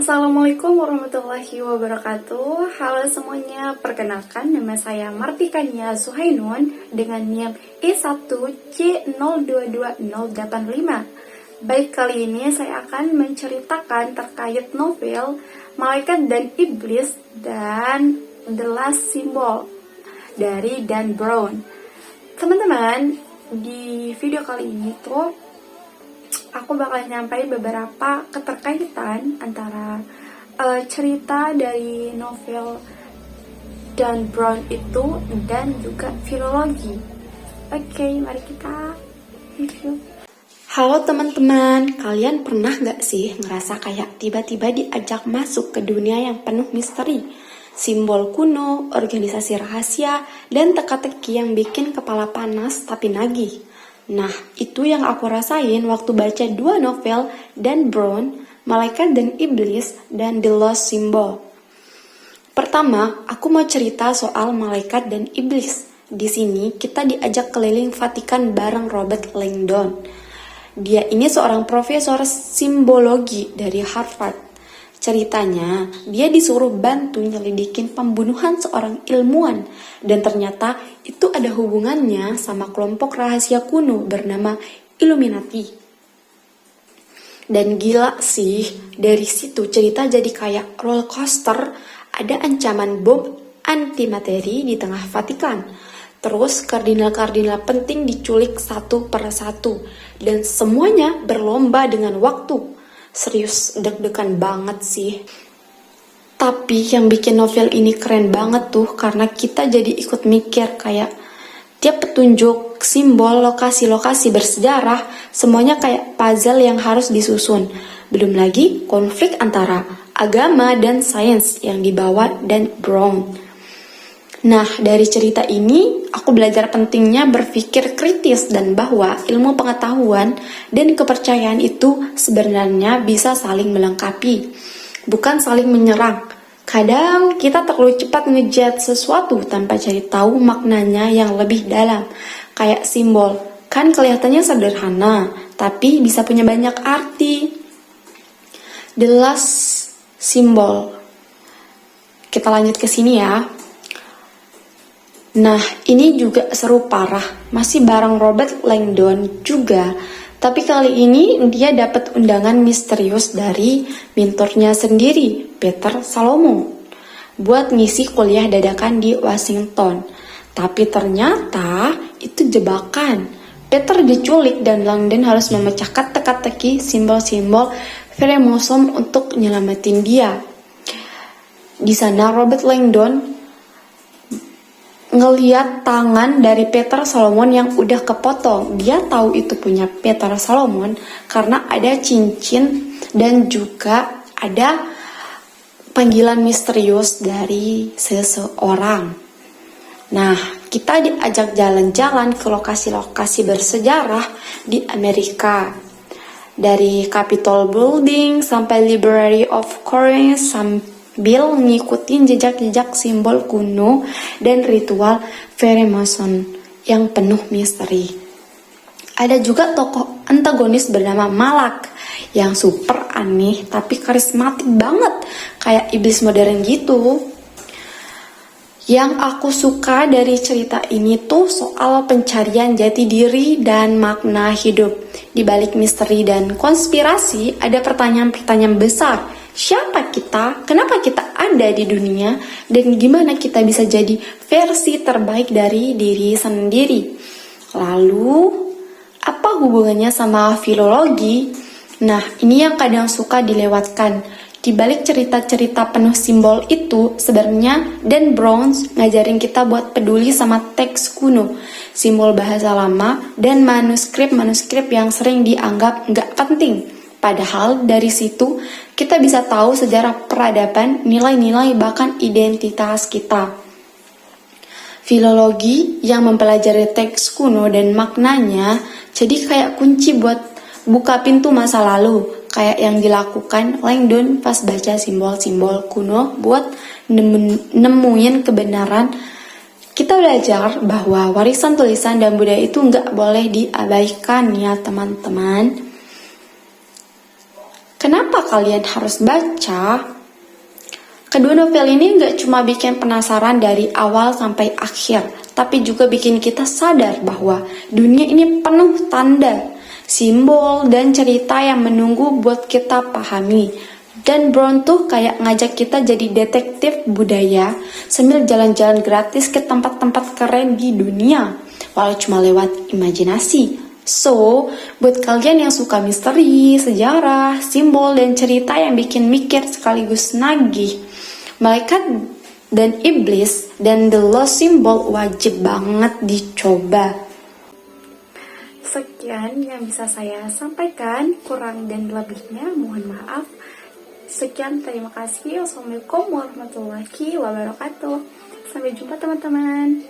Assalamualaikum warahmatullahi wabarakatuh. Halo semuanya, perkenalkan nama saya Martikania Suhainun dengan NIM E1C022085. Baik, kali ini saya akan menceritakan terkait novel Malaikat dan Iblis dan The Last Symbol dari Dan Brown. Teman-teman, di video kali ini tuh aku bakal nyampai beberapa keterkaitan antara cerita dari novel Dan Brown itu dan juga filologi. Oke, mari kita review. Halo teman-teman, kalian pernah gak sih ngerasa kayak tiba-tiba diajak masuk ke dunia yang penuh misteri? Simbol kuno, organisasi rahasia, dan teka-teki yang bikin kepala panas tapi nagih. Nah, itu yang aku rasain waktu baca dua novel Dan Brown, Malaikat dan Iblis, dan The Lost Symbol. Pertama, aku mau cerita soal Malaikat dan Iblis. Di sini kita diajak keliling Vatikan bareng Robert Langdon. Dia ini seorang profesor simbologi dari Harvard. Ceritanya, dia disuruh bantu nyelidikin pembunuhan seorang ilmuwan dan ternyata itu ada hubungannya sama kelompok rahasia kuno bernama Illuminati. Dan gila sih, dari situ cerita jadi kayak roller coaster, ada ancaman bom antimateri di tengah Vatikan. Terus kardinal-kardinal penting diculik satu per satu dan semuanya berlomba dengan waktu. Serius, deg-degan banget sih. Tapi yang bikin novel ini keren banget tuh karena kita jadi ikut mikir kayak tiap petunjuk, simbol, lokasi-lokasi bersejarah, semuanya kayak puzzle yang harus disusun. Belum lagi konflik antara agama dan sains yang dibawa Dan Brown. Nah, dari cerita ini, aku belajar pentingnya berpikir kritis dan bahwa ilmu pengetahuan dan kepercayaan itu sebenarnya bisa saling melengkapi, bukan saling menyerang. Kadang kita terlalu cepat ngejudge sesuatu tanpa cari tahu maknanya yang lebih dalam. Kayak simbol, kan kelihatannya sederhana, tapi bisa punya banyak arti. The Last Symbol. Kita lanjut ke sini ya. Nah, ini juga seru parah, masih bareng Robert Langdon juga. Tapi kali ini dia dapat undangan misterius dari mentornya sendiri, Peter Salomon, buat ngisi kuliah dadakan di Washington. Tapi ternyata itu jebakan. Peter diculik dan Langdon harus memecahkan teka-teki simbol-simbol Freemason untuk nyelamatin dia. Di sana Robert Langdon ngeliat tangan dari Peter Salomon yang udah kepotong. Dia tahu itu punya Peter Salomon karena ada cincin dan juga ada panggilan misterius dari seseorang. Nah, kita diajak jalan-jalan ke lokasi-lokasi bersejarah di Amerika. Dari Capitol Building sampai Library of Congress sampai Bill ngikutin jejak-jejak simbol kuno dan ritual Freemason yang penuh misteri. Ada juga tokoh antagonis bernama Malak yang super aneh tapi karismatik banget, kayak iblis modern gitu. Yang aku suka dari cerita ini tuh soal pencarian jati diri dan makna hidup. Di balik misteri dan konspirasi ada pertanyaan-pertanyaan besar. Siapa kita? Kenapa kita ada di dunia? Dan gimana kita bisa jadi versi terbaik dari diri sendiri? Lalu, apa hubungannya sama filologi? Nah, ini yang kadang suka dilewatkan. Di balik cerita-cerita penuh simbol itu, sebenarnya Dan Brown ngajarin kita buat peduli sama teks kuno, simbol bahasa lama, dan manuskrip-manuskrip yang sering dianggap nggak penting. Padahal dari situ kita bisa tahu sejarah peradaban, nilai-nilai, bahkan identitas kita. Filologi yang mempelajari teks kuno dan maknanya jadi kayak kunci buat buka pintu masa lalu, kayak yang dilakukan Langdon pas baca simbol-simbol kuno buat nemuin kebenaran. Kita belajar bahwa warisan tulisan dan budaya itu nggak boleh diabaikan ya teman-teman. Kenapa kalian harus baca? Kedua novel ini gak cuma bikin penasaran dari awal sampai akhir, tapi juga bikin kita sadar bahwa dunia ini penuh tanda, simbol, dan cerita yang menunggu buat kita pahami. Dan Brown tuh kayak ngajak kita jadi detektif budaya sambil jalan-jalan gratis ke tempat-tempat keren di dunia, walau cuma lewat imajinasi. So, buat kalian yang suka misteri, sejarah, simbol, dan cerita yang bikin mikir sekaligus nagih, Malaikat dan Iblis dan The Lost Symbol wajib banget dicoba. Sekian yang bisa saya sampaikan, kurang dan lebihnya mohon maaf. Sekian, terima kasih. Wassalamualaikum warahmatullahi wabarakatuh. Sampai jumpa teman-teman.